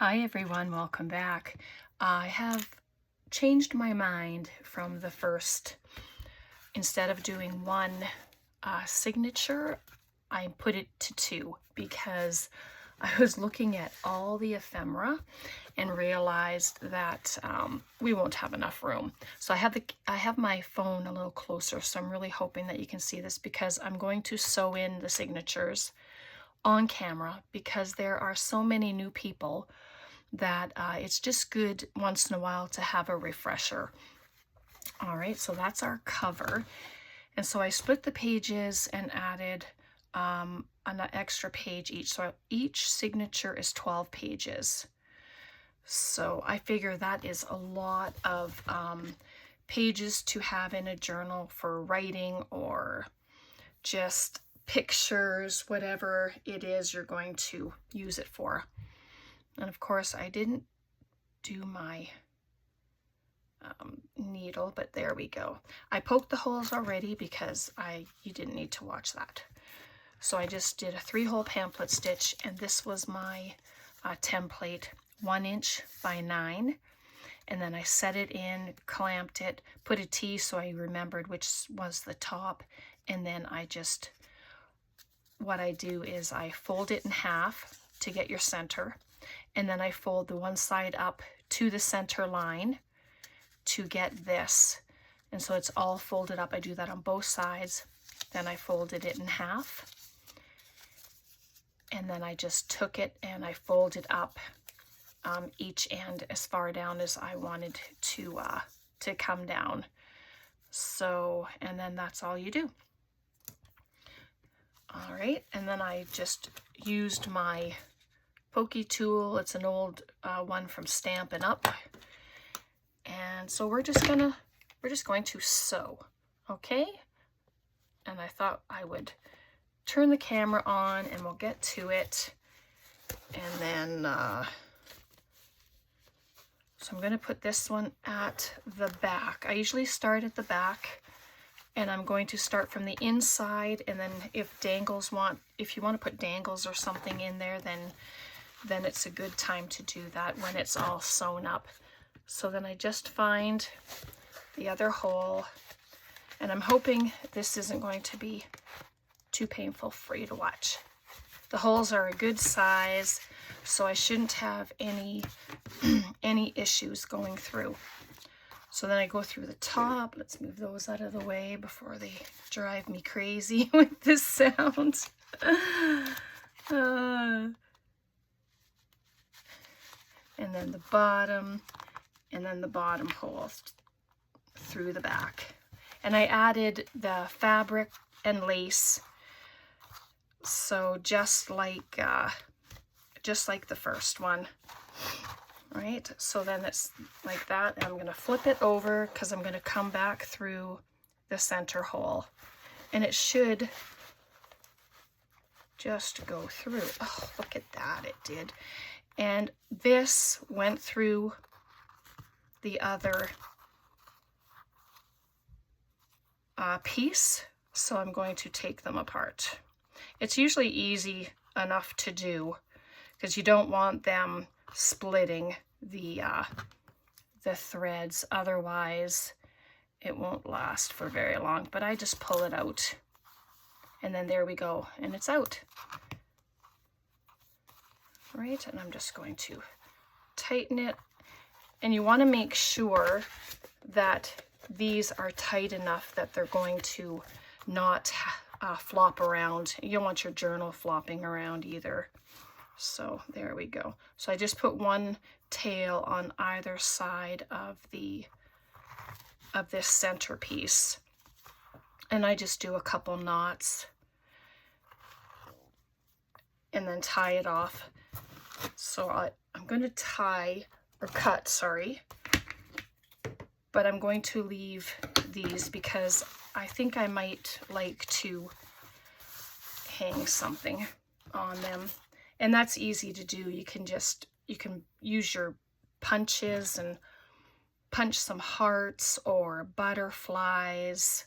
Hi everyone, welcome back. I have changed my mind from the first. Instead of doing one signature, I put it to two because I was looking at all the ephemera and realized that we won't have enough room. So I have my phone a little closer, so I'm really hoping that you can see this because I'm going to sew in the signatures on camera because there are so many new people that it's just good once in a while to have a refresher. All right, so that's our cover. And so I split the pages and added an extra page each. So each signature is 12 pages. So I figure that is a lot of pages to have in a journal for writing or just pictures, whatever it is you're going to use it for. And of course, I didn't do my needle, but there we go. I poked the holes already because you didn't need to watch that. So I just did a 3-hole pamphlet stitch, and this was my template, 1 inch by 9. And then I set it in, clamped it, put a T so I remembered which was the top. And then what I do is I fold it in half to get your center. And then I fold the one side up to the center line to get this. And so it's all folded up. I do that on both sides. Then I folded it in half. And then I just took it and I folded up each end as far down as I wanted to come down. So, and then that's all you do. All right, and then I just used my pokey tool. It's an old one from Stampin' Up. And so we're just going to sew, okay? And I thought I would turn the camera on and we'll get to it. And then so I'm going to put this one at the back. I usually start at the back, and I'm going to start from the inside, and then if you want to put dangles or something in there, then it's a good time to do that when it's all sewn up. So then I just find the other hole, and I'm hoping this isn't going to be too painful for you to watch. The holes are a good size, so I shouldn't have any issues going through. So then I go through the top. Let's move those out of the way before they drive me crazy with this sound. And then the bottom, and then the bottom hole through the back. And I added the fabric and lace, so just like the first one. Right, so then it's like that, and I'm going to flip it over because I'm going to come back through the center hole, and it should just go through. Oh, look at that, it did. And this went through the other piece, so I'm going to take them apart. It's usually easy enough to do because you don't want them splitting the threads, otherwise it won't last for very long. But I just pull it out, and then there we go, and it's out. Right, and I'm just going to tighten it, and you want to make sure that these are tight enough that they're going to not flop around. You don't want your journal flopping around either. So there we go. So I just put one tail on either side of this centerpiece, and I just do a couple knots and then tie it off. So I'm going to cut, but I'm going to leave these because I think I might like to hang something on them. And that's easy to do. You can use your punches and punch some hearts or butterflies,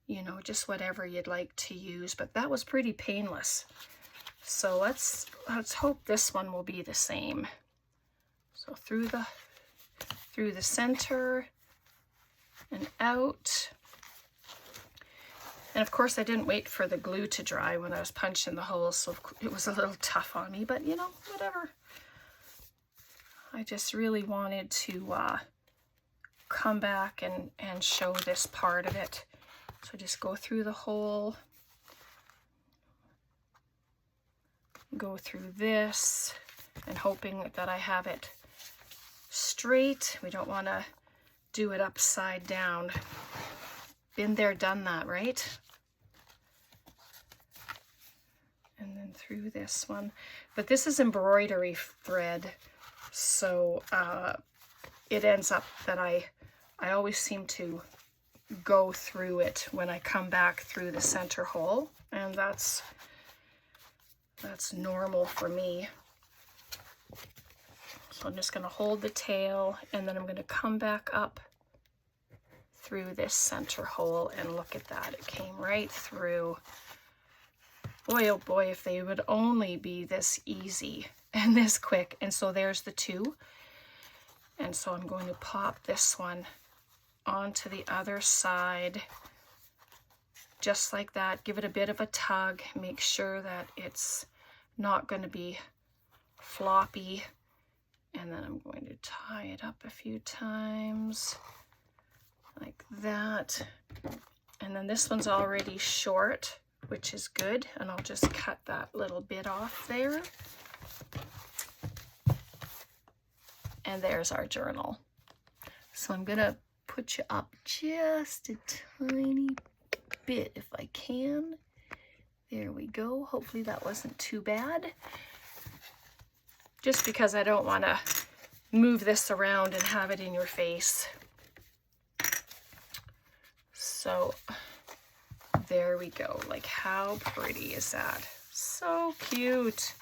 you know, just whatever you'd like to use. But that was pretty painless. So let's hope this one will be the same. So through the center and out. And of course I didn't wait for the glue to dry when I was punching the holes, so it was a little tough on me, but you know, whatever. I just really wanted to come back and show this part of it. So just go through the hole, go through this, and hoping that I have it straight. We don't want to do it upside down. Been there, done that, right? And then through this one. But this is embroidery thread, so it ends up that I always seem to go through it when I come back through the center hole, and that's normal for me. So I'm just going to hold the tail, and then I'm going to come back up through this center hole, and look at that, it came right through. Boy, oh boy, if they would only be this easy and this quick. And so there's the two, and so I'm going to pop this one onto the other side, just like that. Give it a bit of a tug, make sure that it's not going to be floppy, and then I'm going to tie it up a few times like that. And then this one's already short, which is good, and I'll just cut that little bit off there. And there's our journal. So I'm gonna put you up just a tiny bit if I can. There we go. Hopefully that wasn't too bad. Just because I don't want to move this around and have it in your face. So there we go. Like, how pretty is that? So cute.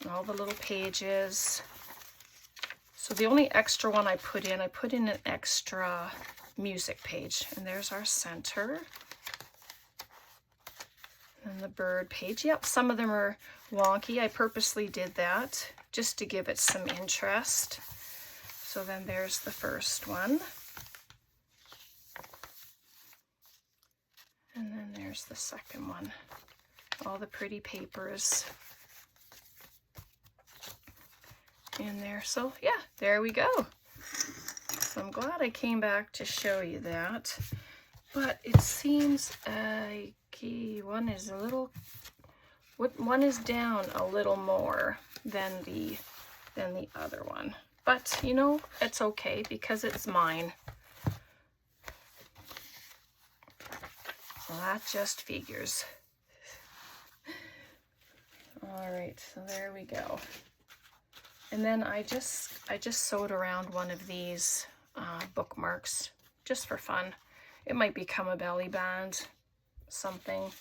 And all the little pages. So the only extra one I put in an extra music page. And there's our center. And the bird page. Yep, some of them are wonky. I purposely did that just to give it some interest. So then there's the first one. And then there's the second one. All the pretty papers in there. So yeah, there we go. So I'm glad I came back to show you that. But it seems one is a little, one is down a little more than the other one. But you know, it's okay because it's mine. Well, that just figures. All right, so there we go. And then I just sewed around one of these bookmarks just for fun. It might become a belly band, something.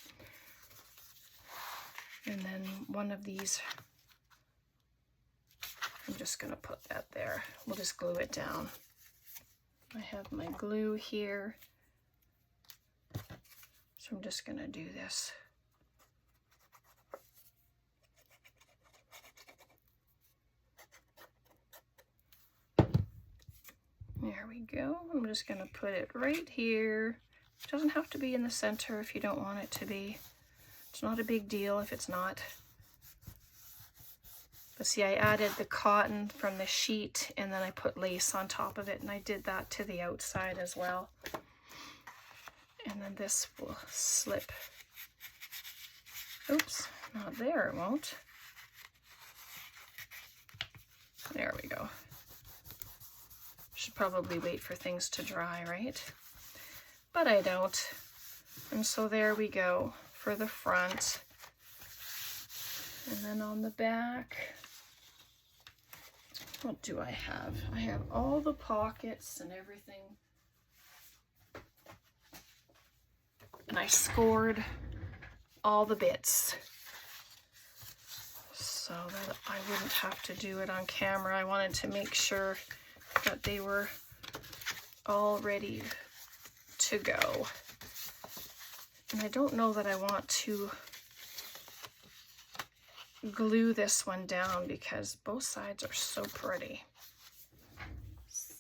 And then one of these, I'm just gonna put that there. We'll just glue it down. I have my glue here. So I'm just gonna do this. There we go. I'm just gonna put it right here. It doesn't have to be in the center if you don't want it to be. It's not a big deal if it's not. But see, I added the cotton from the sheet and then I put lace on top of it, and I did that to the outside as well. And then this will slip. Oops, not there, it won't. There we go. Should probably wait for things to dry, right? But I don't. And so there we go for the front. And then on the back, what do I have? I have all the pockets and everything. And I scored all the bits so that I wouldn't have to do it on camera. I wanted to make sure that they were all ready to go. And I don't know that I want to glue this one down because both sides are so pretty.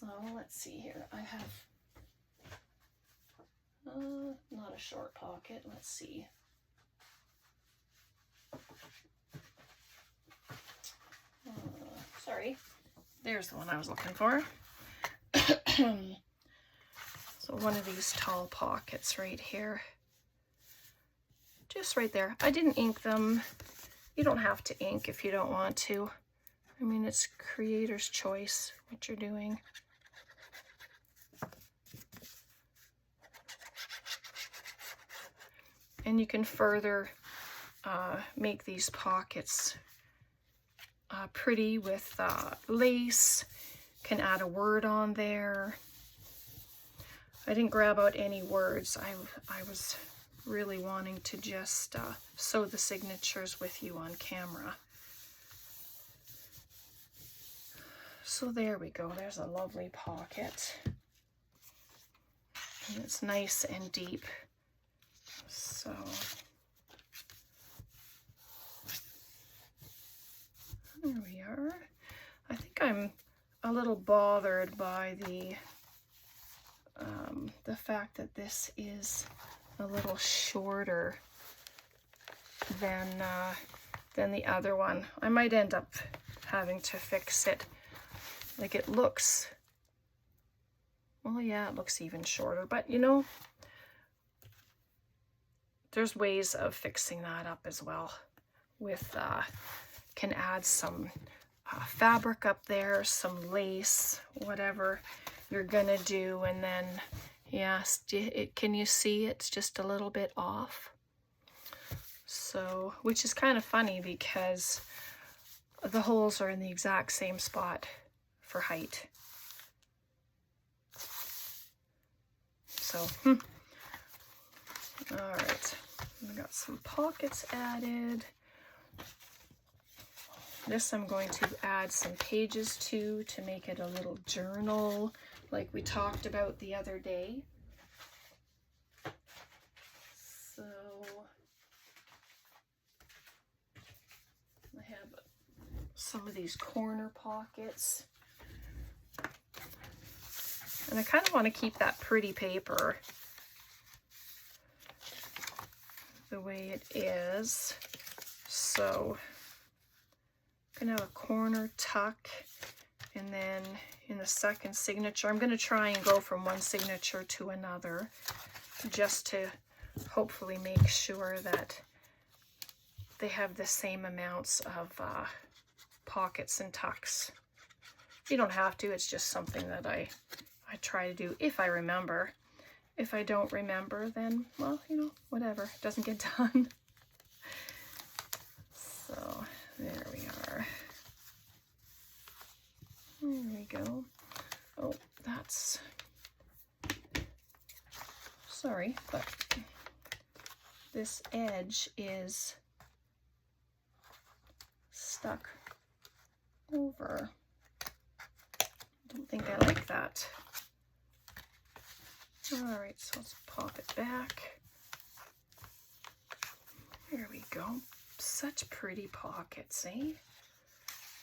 So let's see here. I have not a short pocket. Let's see. Sorry. There's the one I was looking for. So one of these tall pockets right here. Just right there. I didn't ink them. You don't have to ink if you don't want to. I mean, it's creator's choice what you're doing. And you can further make these pockets pretty with lace. Can add a word on there. I didn't grab out any words. I was really wanting to just sew the signatures with you on camera. So there we go. There's a lovely pocket. And it's nice and deep. So there we are. I think I'm a little bothered by the fact that this is a little shorter than the other one. I might end up having to fix it. Like it looks, well, yeah, it looks even shorter, but you know, there's ways of fixing that up as well. With can add some fabric up there, some lace, whatever you're gonna do, and then yes, can you see it's just a little bit off? So, which is kind of funny because the holes are in the exact same spot for height. So, all right, we got some pockets added. This I'm going to add some pages to make it a little journal like we talked about the other day. So I have some of these corner pockets. And I kind of want to keep that pretty paper the way it is. So I'm going to have a corner tuck, and then in the second signature, I'm going to try and go from one signature to another just to hopefully make sure that they have the same amounts of pockets and tucks. You don't have to, it's just something that I try to do if I remember. If I don't remember, then, well, you know, whatever, it doesn't get done. So there we are. There we go. Oh, that's, sorry, but this edge is stuck over. Don't think I like that. All right, so let's pop it back. There we go. Such pretty pockets, eh?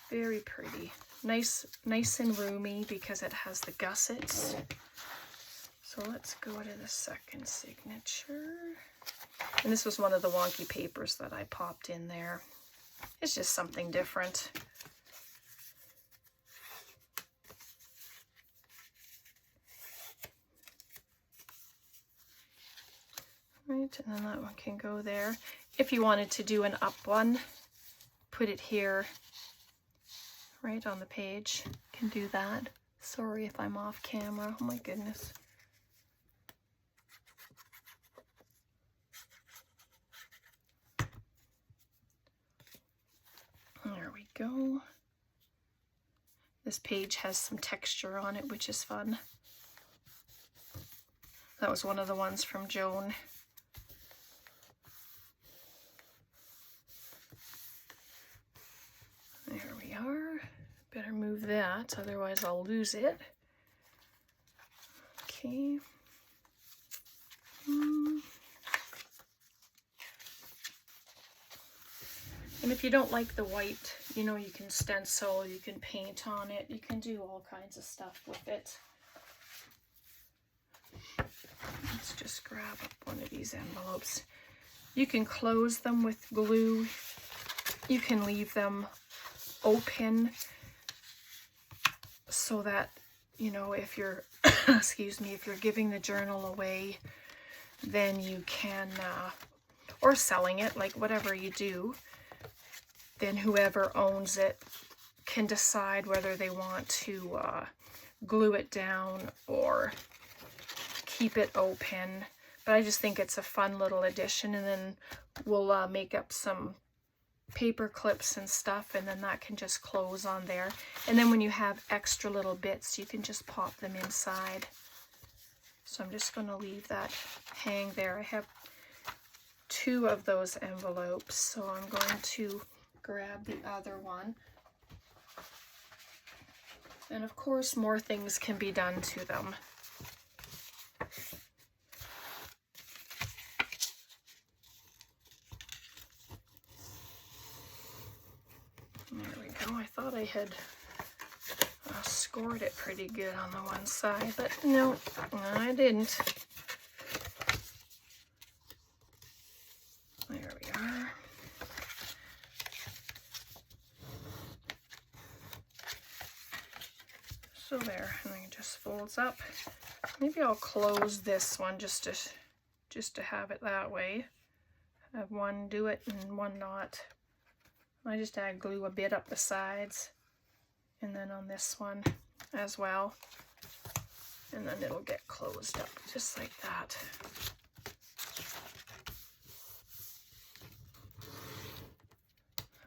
Very pretty. Nice and roomy because it has the gussets. So let's go to the second signature. And this was one of the wonky papers that I popped in there. It's just something different. Right, and then that one can go there. If you wanted to do an up one, put it here, right on the page. You can do that. Sorry if I'm off camera. Oh my goodness. There we go. This page has some texture on it, which is fun. That was one of the ones from Joan. There we are. Better move that, otherwise I'll lose it. Okay. And if you don't like the white You know, you can stencil, you can paint on it, you can do all kinds of stuff with it. Let's just grab up one of these envelopes. You can close them with glue. You can leave them open so that, you know, if you're, excuse me, if you're giving the journal away, then you can, or selling it, like whatever you do, then whoever owns it can decide whether they want to glue it down or keep it open. But I just think it's a fun little addition, and then we'll make up some paper clips and stuff, and then that can just close on there. And then when you have extra little bits, you can just pop them inside. So I'm just going to leave that hang there. I have 2 of those envelopes, so I'm going to grab the other one. And of course, more things can be done to them. There we go. I thought I had scored it pretty good on the one side, but no, I didn't. There we are. So there, and then it just folds up. Maybe I'll close this one just to have it that way. Have one do it and one not. I just add glue a bit up the sides, and then on this one as well, and then it'll get closed up just like that.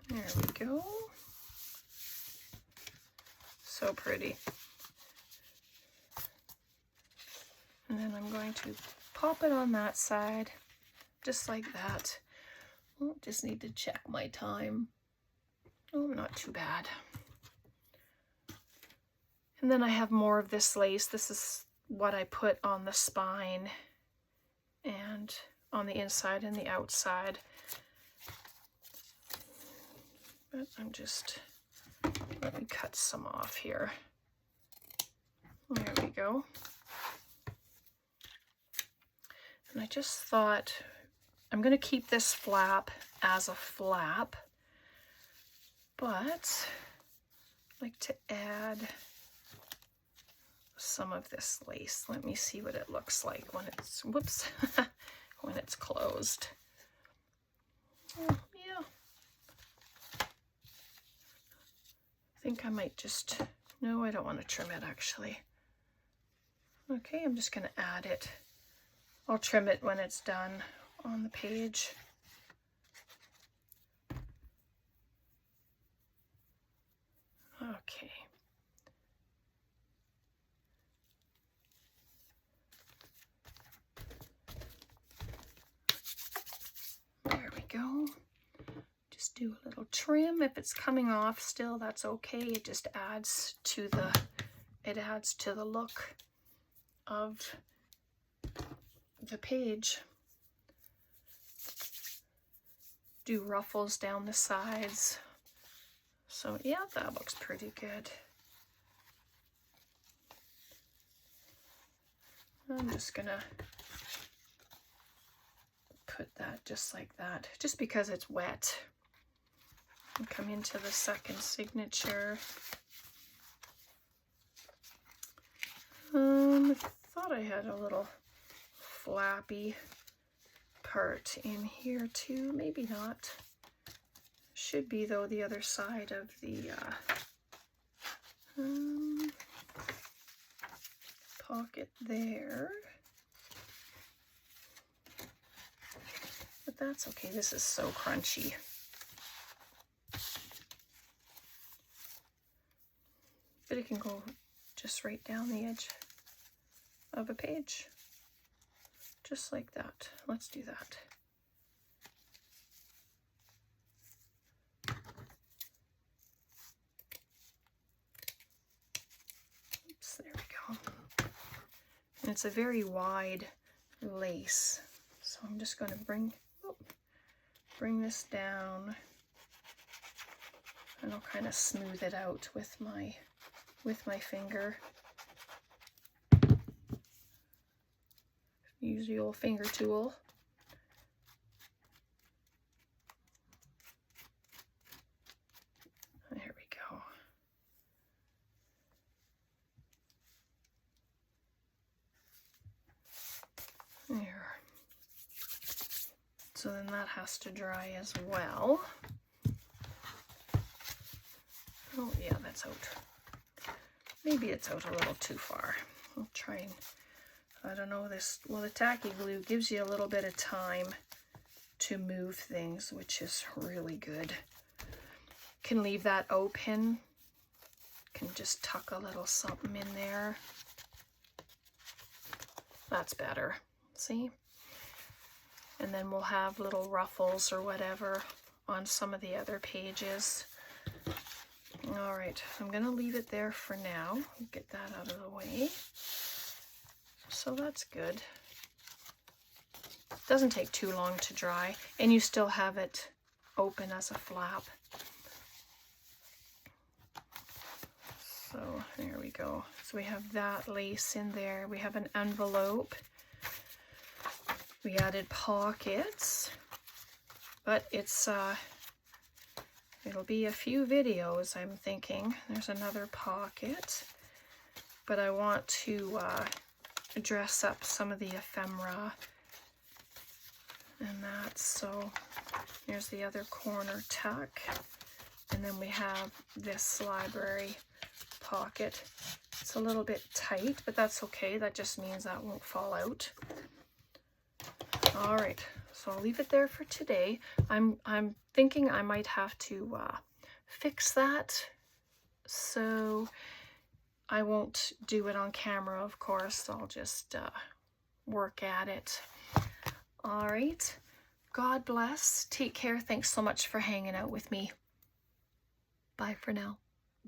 There we go. So pretty. And then I'm going to pop it on that side, just like that. Oh, just need to check my time. Oh, not too bad. And then I have more of this lace. This is what I put on the spine and on the inside and the outside. But I'm just, let me cut some off here. There we go. And I just thought, I'm going to keep this flap as a flap, but I'd like to add some of this lace. Let me see what it looks like when it's, whoops, when it's closed. Oh, yeah. I think I might just, no, I don't want to trim it actually. Okay, I'm just going to add it. I'll trim it when it's done on the page. Okay. There we go. Just do a little trim. If it's coming off still, that's okay. It just adds to the look of the page. Do ruffles down the sides. So yeah, that looks pretty good. I'm just gonna put that just like that, just because it's wet. And come into the second signature. I thought I had a little flappy part in here too, maybe not. Should be though the other side of the pocket there. But that's okay, this is so crunchy. But it can go just right down the edge of a page. Just like that. Let's do that. Oops, there we go. And it's a very wide lace. So I'm just going to bring this down and I'll kind of smooth it out with my finger. Use the old finger tool. There we go. There. So then that has to dry as well. Oh yeah, that's out. Maybe it's out a little too far. I'll try and, I don't know, this, well, the tacky glue gives you a little bit of time to move things, which is really good. Can leave that open. Can just tuck a little something in there. That's better. See? And then we'll have little ruffles or whatever on some of the other pages. All right, I'm going to leave it there for now. Get that out of the way. So that's good. Doesn't take too long to dry, and you still have it open as a flap. So there we go. So we have that lace in there. We have an envelope. We added pockets, but it's it'll be a few videos, I'm thinking. There's another pocket, but I want to dress up some of the ephemera and that. So here's the other corner tuck, and then we have this library pocket. It's a little bit tight, but that's okay. That just means that won't fall out. All right, so I'll leave it there for today. I'm thinking I might have to fix that, so I won't do it on camera, of course. I'll just work at it. All right, God bless. Take care. Thanks so much for hanging out with me. Bye for now.